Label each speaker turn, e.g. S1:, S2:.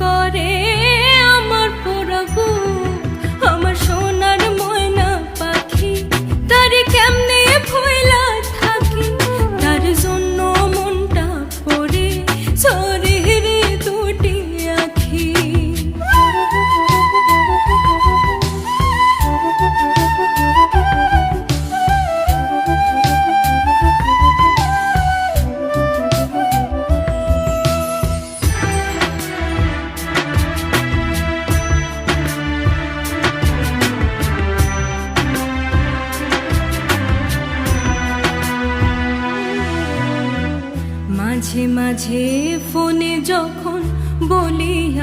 S1: করে আমার পোড়া বুক। আমার সোনার ময়না পাখি, তারে কেমনে ভুইলা থাকি, তার জন্য মনটা পড়ে শরীরে দুটি আখি। মাঝে মাঝে